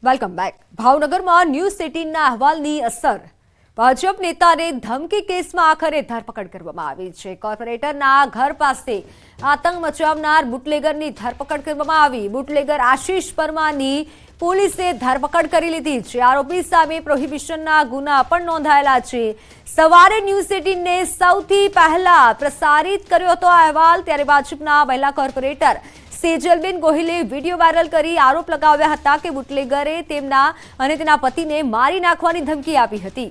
Welcome back. ભાવનગરમાં news 18ના અહેવાલની અસર ભાજપ નેતાને ધમકી કેસમાં આખરે ધરપકડ કરવામાં આવી છે. કોર્પોરેટરના ઘર પાસે આતંક મચાવનાર બુટલેગરની ધરપકડ કરવામાં આવી. બુટલેગર આશીષ પરમારની પોલીસે ધરપકડ કરી લીધી છે. આરોપી સામે પ્રોહિબિશનના ગુના પણ નોંધાયેલા છે. સવારે ન્યૂઝ 18ને સૌથી પહેલા પ્રસારિત કર્યો હતો આ અહેવાલ. ત્યારે ભાજપના મહિલા કોર્પોરેટર સેજલબેન ગોહિલે વિડીયો વાયરલ કરી આરોપ લગાવ્યા હતા કે બુટલેગરે તેમના અને તેના પતિને મારી નાખવાની ધમકી આપી હતી.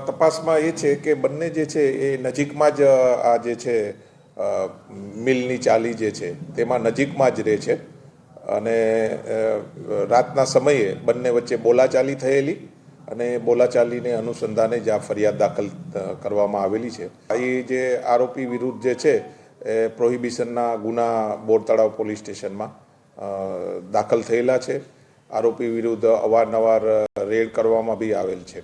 તપાસમાં એ છે કે બંને જે છે એ નજીકમાં જ આ જે છે મિલની ચાલી જે છે તેમાં નજીકમાં જ રહે છે અને રાતના સમયે બંને વચ્ચે બોલાચાલી થયેલી અને બોલાચાલીને અનુસંધાને જ આ ફરિયાદ દાખલ કરવામાં આવેલી છે. એ જે આરોપી વિરુદ્ધ જે છે એ પ્રોહિબિશનના ગુના બોર તળાવ પોલીસ સ્ટેશનમાં દાખલ થયેલા છે. આરોપી વિરુદ્ધ અવારનવાર રેડ કરવામાં બી આવેલ છે.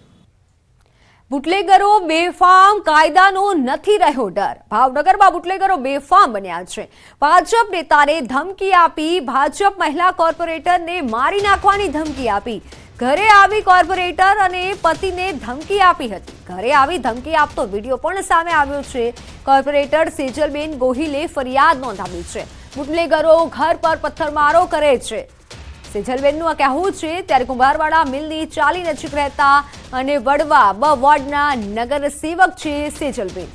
બુટલેગરો બેફામ, કાયદાનો નથી રહ્યો ડર. ભાવનગરમાં બુટલેગરો બેફામ બન્યા છે. ભાજપ નેતાને ધમકી આપી, ભાજપ મહિલા કોર્પોરેટરને મારી નાખવાની ધમકી આપી. ઘરે આવી કોર્પોરેટર અને પતિને ધમકી આપી હતી. ઘરે આવી ધમકી આપતો વિડીયો પણ સામે આવ્યો છે. કોર્પોરેટર સેજલબેન ગોહિલે ફરિયાદ નોંધાવી છે. બુટલેગરો ઘર પર પથ્થરમારો કરે છે. સેજલબેનનું આ કહેવું છે. ત્યારે કુંભારવાડા મિલની ચાલી નજીક રહેતા અને વડવા બ વોર્ડના નગર સેવક છે સેજલબેન.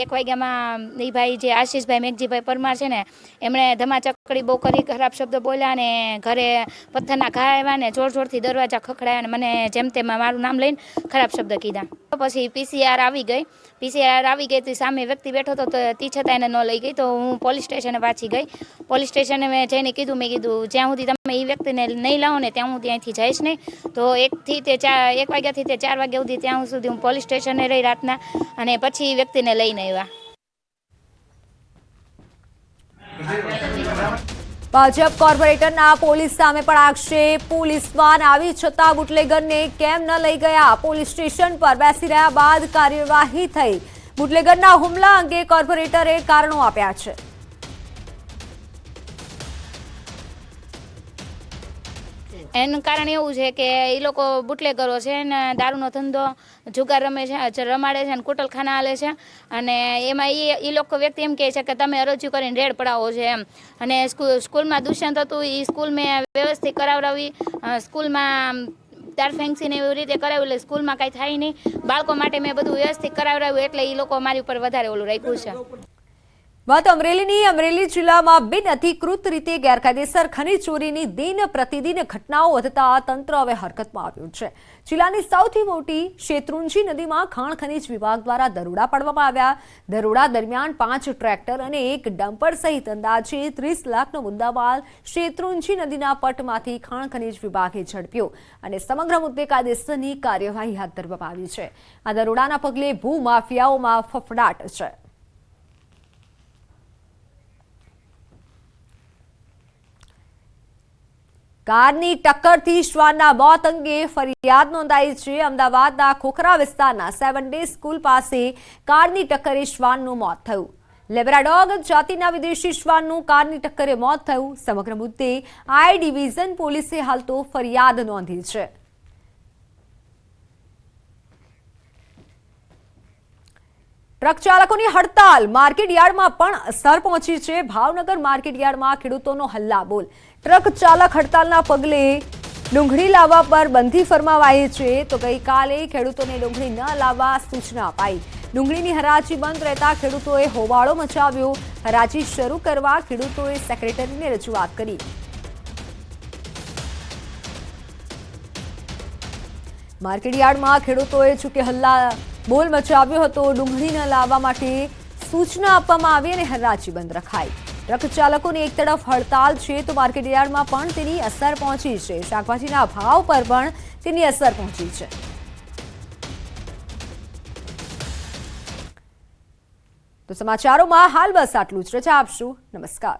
એક વાગ્યામાં એ ભાઈ જે આશીષભાઈ મેઘજીભાઈ પરમાર છે ને એમણે ધમાચકડી બહુ કરી, ખરાબ શબ્દો બોલ્યા અને ઘરે પથ્થરના ઘા આવ્યા ને જોર જોરથી દરવાજા ખખડાયા અને મને જેમ તેમ મારું નામ લઈને ખરાબ શબ્દ કીધા. પછી પીસીઆર આવી ગઈ તો સામે વ્યક્તિ બેઠો હતો તો તી છતાં એને ન લઈ ગઈ. તો હું પોલીસ સ્ટેશને પાછી ગઈ. પોલીસ સ્ટેશને મેં જઈને કીધું જ્યાં સુધી તમે એ વ્યક્તિને નહીં લાવો ને ત્યાં હું ત્યાંથી જઈશ નહીં. તો 1 વાગ્યાથી તે 4 વાગ્યા સુધી ત્યાં સુધી હું પોલીસ સ્ટેશને રહી રાતના અને પછી વ્યક્તિને લઈને આવ્યા. ભાજપ કોર્પોરેટરના પોલીસ સામે પણ આક્ષેપ. પોલીસ વાન આવી છતાં બુટલેગરને કેમ ન લઈ ગયા? પોલીસ સ્ટેશન પર બેસી રહ્યા બાદ કાર્યવાહી થઈ. બુટલેગરના હુમલા અંગે કોર્પોરેટરે કારણો આપ્યા છે. એનું કારણ એવું છે કે એ લોકો બુટલેગરો છે ને દારૂનો ધંધો જુગાર રમાડે છે અને કુટલખાના હાલે છે અને એમાં એ લોકો વ્યક્તિ એમ કહે છે કે તમે અરજી કરીને રેડ પડાવો છો એમ. અને સ્કૂલમાં દુષ્યંત હતું એ સ્કૂલ મેં વ્યવસ્થિત કરાવડાવી. સ્કૂલમાં તાર ફેન્સીને એવી રીતે કરાવ્યું એટલે સ્કૂલમાં કાંઈ થાય નહીં. બાળકો માટે મેં બધું વ્યવસ્થિત કરાવડાવ્યું એટલે એ લોકો મારી ઉપર વધારે ઓલું રાખ્યું છે. વાત અમરેલીની. અમરેલી જિલ્લામાં બિન અધિકૃત રીતે ગેરકાયદેસર ખનીજ ચોરીની દિન પ્રતિદિન ઘટનાઓ વધતા તંત્ર હવે હરકતમાં આવ્યું છે. જિલ્લાની સૌથી મોટી શેત્રુંજી નદીમાં ખાણ ખનીજ વિભાગ દ્વારા દરોડા પાડવામાં આવ્યા. દરોડા દરમિયાન 5 ટ્રેક્ટર અને 1 ડમ્પર સહિત અંદાજે 30 લાખનો મુદ્દામાલ શેત્રુંજી નદીના પટમાંથી ખાણ ખનીજ વિભાગે ઝડપ્યો અને સમગ્ર મુદ્દે કાયદેસરની કાર્યવાહી હાથ ધરવામાં આવી છે. આ દરોડાના પગલે ભૂમાફિયાઓમાં ફફડાટ છે. કારની ટક્કરથી શ્વાનના મોત અંગે ફરિયાદ નોંધાઈ છે. અમદાવાદના ખોખરા વિસ્તારના 7 ડે સ્કૂલ પાસે કારની ટક્કરે શ્વાનનું મોત થયું. લેબ્રાડોગ જાતિના વિદેશી શ્વાનનું કારની ટક્કરે મોત થયું. સમગ્ર મુદ્દે આઈ ડિવિઝન પોલીસે હાલ તો ફરિયાદ નોંધી છે. ટ્રક ચાલકોની હડતાલ. માર્કેટયાર્ડમાં પણ અસર પહોંચી છે. ભાવનગર માર્કેટયાર્ડમાં ખેડૂતોનો હલ્લાબોલ. ટ્રક ચાલક હડતાલના પગલે ડુંગળી લાવવા પર બંધી ફરમાવાઈ છે. તો ગઈકાલે ખેડૂતોને ડુંગળી ન લાવવા સૂચના અપાઈ. ડુંગળીની હરાજી બંધ રહેતા ખેડૂતોએ હોબાળો મચાવ્યો. હરાજી શરૂ કરવા ખેડૂતોએ સેક્રેટરીને રજૂઆત કરી. માર્કેટયાર્ડમાં ખેડૂતોએ ચૂકે બોલ મચાવ્યો હતો. ડુંગળી ન લાવવા માટે સૂચના આપવામાં આવી અને હરાજી બંધ રખાઈ. ટ્રક ચાલકોની એક તરફ હડતાલ છે તો માર્કેટયાર્ડમાં પણ તેની અસર પહોંચી છે. શાકભાજીના ભાવ પર પણ તેની અસર પહોંચી છે. તો સમાચારોમાં હાલ બસ આટલું જ. રજા આપશું. નમસ્કાર.